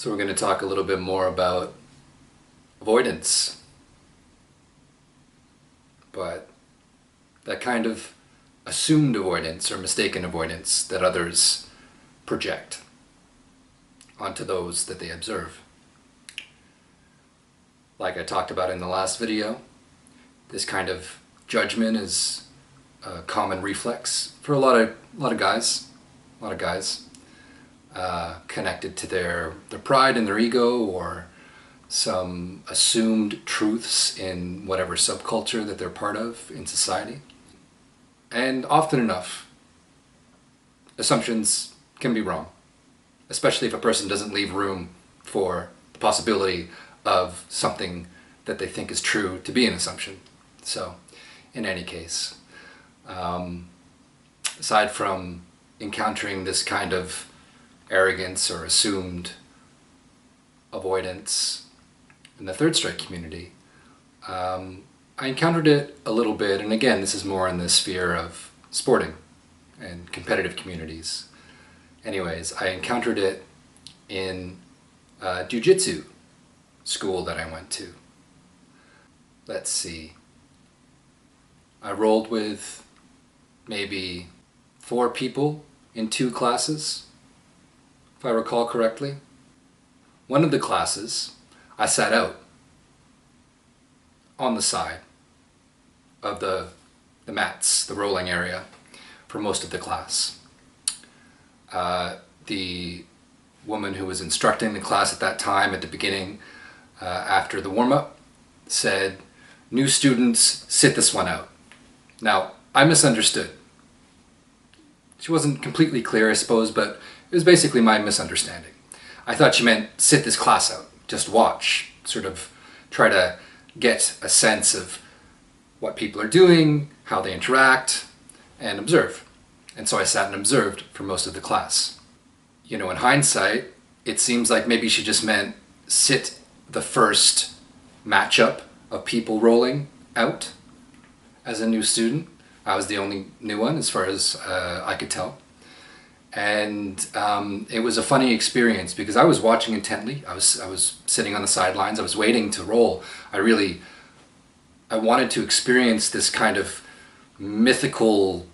So we're going to talk a little bit more about avoidance, but that kind of assumed avoidance or mistaken avoidance that others project onto those that they observe. Like I talked about in the last video, this kind of judgment is a common reflex for a lot of guys, connected to their pride and their ego, or some assumed truths in whatever subculture that they're part of in society. And often enough, assumptions can be wrong, especially if a person doesn't leave room for the possibility of something that they think is true to be an assumption. So, in any case, aside from encountering this kind of arrogance or assumed avoidance in the third strike community, I encountered it a little bit, and again, this is more in the sphere of sporting and competitive communities. Anyways, I encountered it in a jiu-jitsu school that I went to. Let's see. I rolled with maybe 4 people in 2 classes, if I recall correctly. One of the classes, I sat out on the side of the mats, the rolling area, for most of the class. The woman who was instructing the class at that time, at the beginning, after the warm-up, said, "New students, sit this one out." Now, I misunderstood. She wasn't completely clear, I suppose, but it was basically my misunderstanding. I thought she meant sit this class out, just watch, sort of try to get a sense of what people are doing, how they interact, and observe. And so I sat and observed for most of the class. You know, in hindsight, it seems like maybe she just meant sit the first matchup of people rolling out as a new student. I was the only new one as far as I could tell. And it was a funny experience because I was watching intently. I was sitting on the sidelines. I was waiting to roll. I wanted to experience this kind of mythical,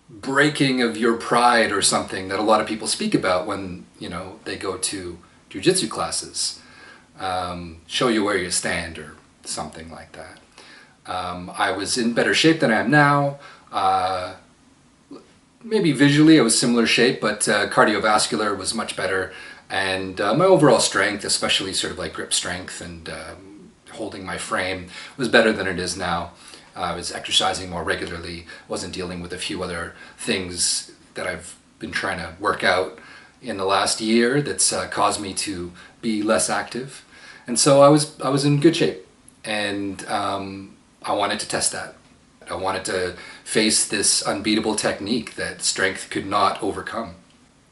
breaking of your pride or something that a lot of people speak about when, they go to jiu-jitsu classes. Show you where you stand or something like that. I was in better shape than I am now. Maybe visually I was similar shape, but cardiovascular was much better, and my overall strength, especially sort of like grip strength and holding my frame, was better than it is now. I was exercising more regularly, wasn't dealing with a few other things that I've been trying to work out in the last year that's caused me to be less active. And so I was in good shape, and I wanted to test that. I wanted to face this unbeatable technique that strength could not overcome.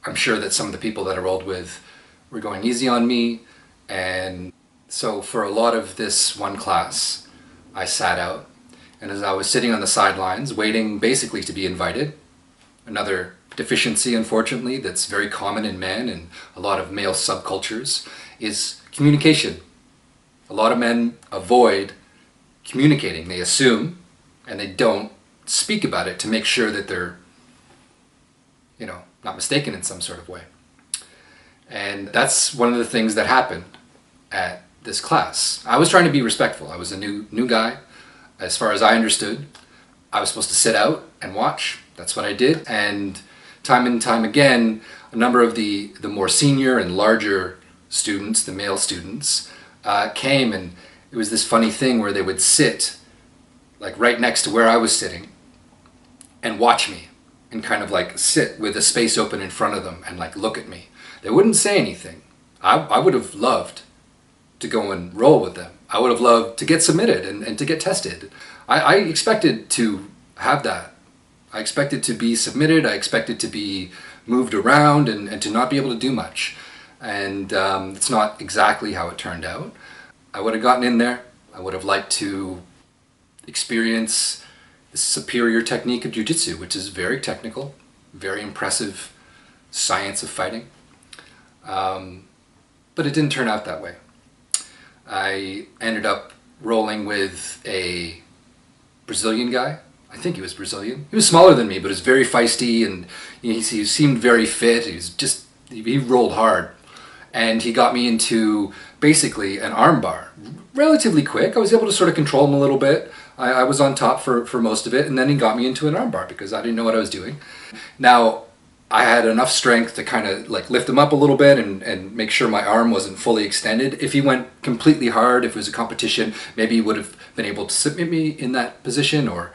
I'm sure that some of the people that I rolled with were going easy on me, and so for a lot of this one class, I sat out, and as I was sitting on the sidelines, waiting basically to be invited, another deficiency, unfortunately, that's very common in men and a lot of male subcultures, is communication. A lot of men avoid communicating. They assume, and they don't speak about it to make sure that they're, not mistaken in some sort of way. And that's one of the things that happened at this class. I was trying to be respectful. I was a new guy. As far as I understood, I was supposed to sit out and watch. That's what I did. And time again, a number of the more senior and larger students, the male students, came, and it was this funny thing where they would sit like right next to where I was sitting and watch me, and kind of like sit with a space open in front of them and like look at me. They wouldn't say anything. I would have loved to go and roll with them. I would have loved to get submitted and to get tested. I expected to have that. I expected to be submitted. I expected to be moved around and to not be able to do much. And it's not exactly how it turned out. I would have gotten in there. I would have liked to experience the superior technique of jiu-jitsu, which is very technical, very impressive science of fighting. But it didn't turn out that way. I ended up rolling with a Brazilian guy. I think he was Brazilian. He was smaller than me, but he was very feisty, and he seemed very fit. He rolled hard. And he got me into basically an arm bar. Relatively quick. I was able to sort of control him a little bit. I was on top for most of it, and then he got me into an arm bar because I didn't know what I was doing. Now, I had enough strength to kind of like lift him up a little bit and make sure my arm wasn't fully extended. If he went completely hard, if it was a competition, maybe he would have been able to submit me in that position or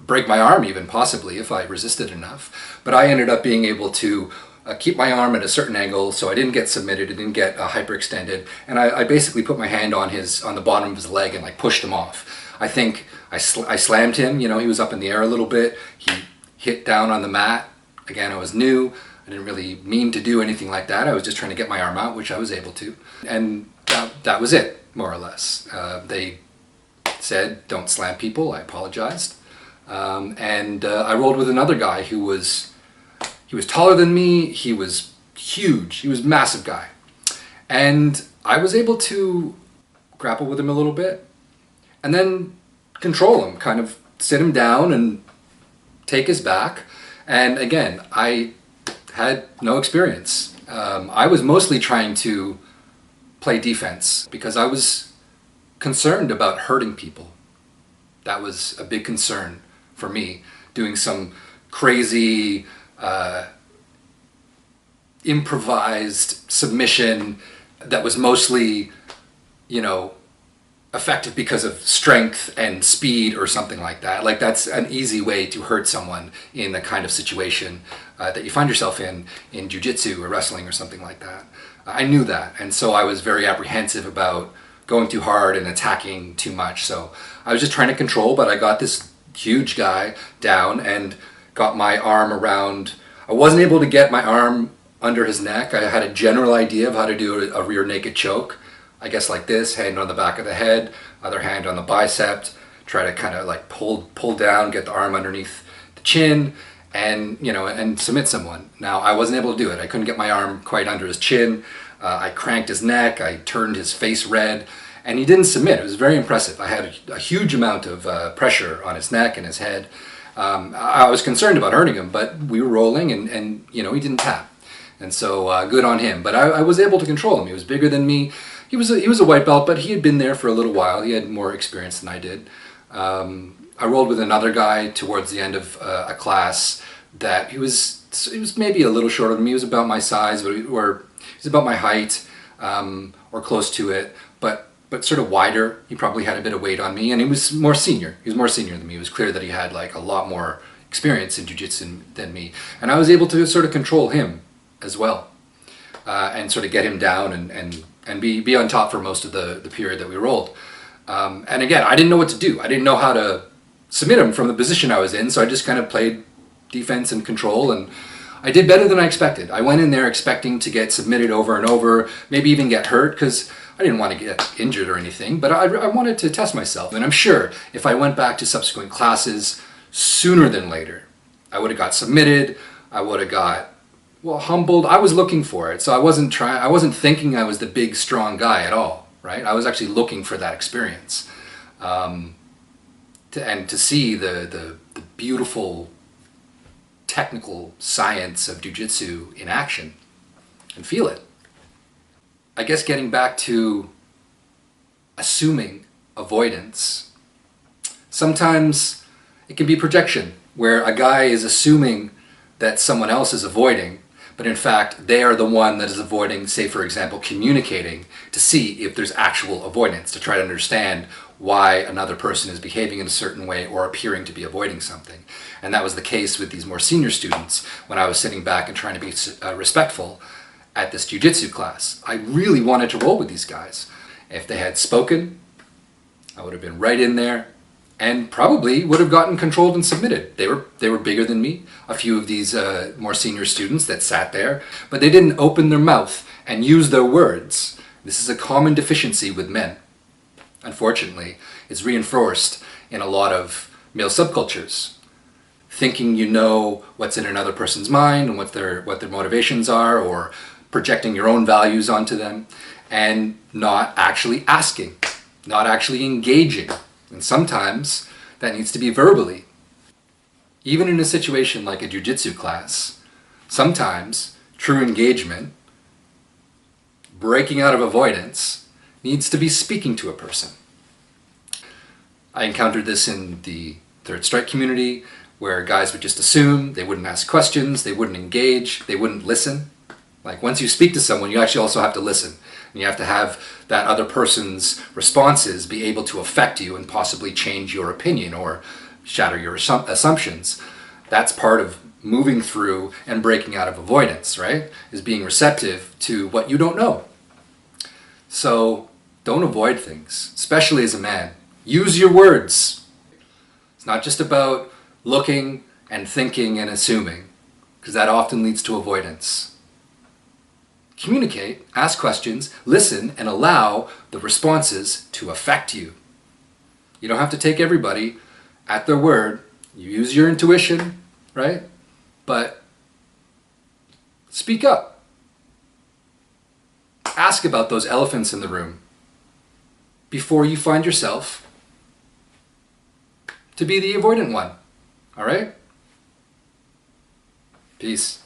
break my arm even, possibly, if I resisted enough. But I ended up being able to keep my arm at a certain angle so I didn't get submitted, it didn't get hyperextended, and I basically put my hand on the bottom of his leg and like pushed him off. I think I slammed him, he was up in the air a little bit, he hit down on the mat. Again, I was new, I didn't really mean to do anything like that, I was just trying to get my arm out, which I was able to, and that was it, more or less. They said, don't slam people, I apologized, and I rolled with another guy who was taller than me, he was huge, he was a massive guy. And I was able to grapple with him a little bit and then control him, kind of sit him down and take his back. And again, I had no experience. I was mostly trying to play defense because I was concerned about hurting people. That was a big concern for me, doing some crazy improvised submission that was mostly, effective because of strength and speed or something like that. Like that's an easy way to hurt someone in the kind of situation that you find yourself in jiu-jitsu or wrestling or something like that. I knew that, and so I was very apprehensive about going too hard and attacking too much. So I was just trying to control, but I got this huge guy down and got my arm around. I wasn't able to get my arm under his neck. I had a general idea of how to do a rear naked choke. I guess like this, hand on the back of the head, other hand on the bicep, try to kind of like pull down, get the arm underneath the chin, and and submit someone. Now I wasn't able to do it. I couldn't get my arm quite under his chin. I cranked his neck, I turned his face red, and he didn't submit. It was very impressive. I had a huge amount of pressure on his neck and his head. I was concerned about hurting him, but we were rolling and he didn't tap. And so good on him. But I was able to control him. He was bigger than me. He was a white belt, but he had been there for a little while. He had more experience than I did. I rolled with another guy towards the end of a class that he was maybe a little shorter than me. He was about my size, or he was about my height, or close to it, but sort of wider. He probably had a bit of weight on me, and he was more senior. He was more senior than me. It was clear that he had like a lot more experience in jiu-jitsu than me, and I was able to sort of control him as well, and sort of get him down and be on top for most of the period that we rolled. And again, I didn't know what to do. I didn't know how to submit him from the position I was in, so I just kind of played defense and control, and I did better than I expected. I went in there expecting to get submitted over and over, maybe even get hurt, because I didn't want to get injured or anything, but I wanted to test myself. And I'm sure if I went back to subsequent classes sooner than later, I would have got submitted, I would have got humbled. I was looking for it, so I wasn't thinking I was the big strong guy at all, right? I was actually looking for that experience, to see the beautiful technical science of jiu-jitsu in action and feel it. I guess getting back to assuming avoidance, sometimes it can be projection, where a guy is assuming that someone else is avoiding, but in fact they are the one that is avoiding, say for example, communicating to see if there's actual avoidance, to try to understand why another person is behaving in a certain way or appearing to be avoiding something. And that was the case with these more senior students when I was sitting back and trying to be respectful at this jiu-jitsu class. I really wanted to roll with these guys. If they had spoken, I would have been right in there and probably would have gotten controlled and submitted. They were bigger than me, a few of these more senior students that sat there, but they didn't open their mouth and use their words. This is a common deficiency with men. Unfortunately, it's reinforced in a lot of male subcultures. Thinking you know what's in another person's mind and what their motivations are, or projecting your own values onto them, and not actually asking, not actually engaging. And sometimes that needs to be verbally. Even in a situation like a jiu-jitsu class, sometimes true engagement, breaking out of avoidance, needs to be speaking to a person. I encountered this in the Third Strike community, where guys would just assume, they wouldn't ask questions, they wouldn't engage, they wouldn't listen. Like, once you speak to someone, you actually also have to listen. And you have to have that other person's responses be able to affect you and possibly change your opinion or shatter your assumptions. That's part of moving through and breaking out of avoidance, right? Is being receptive to what you don't know. So don't avoid things, especially as a man. Use your words. It's not just about looking and thinking and assuming, because that often leads to avoidance. Communicate, ask questions, listen, and allow the responses to affect you. You don't have to take everybody at their word. You use your intuition, right? But speak up. Ask about those elephants in the room before you find yourself to be the avoidant one. All right? Peace.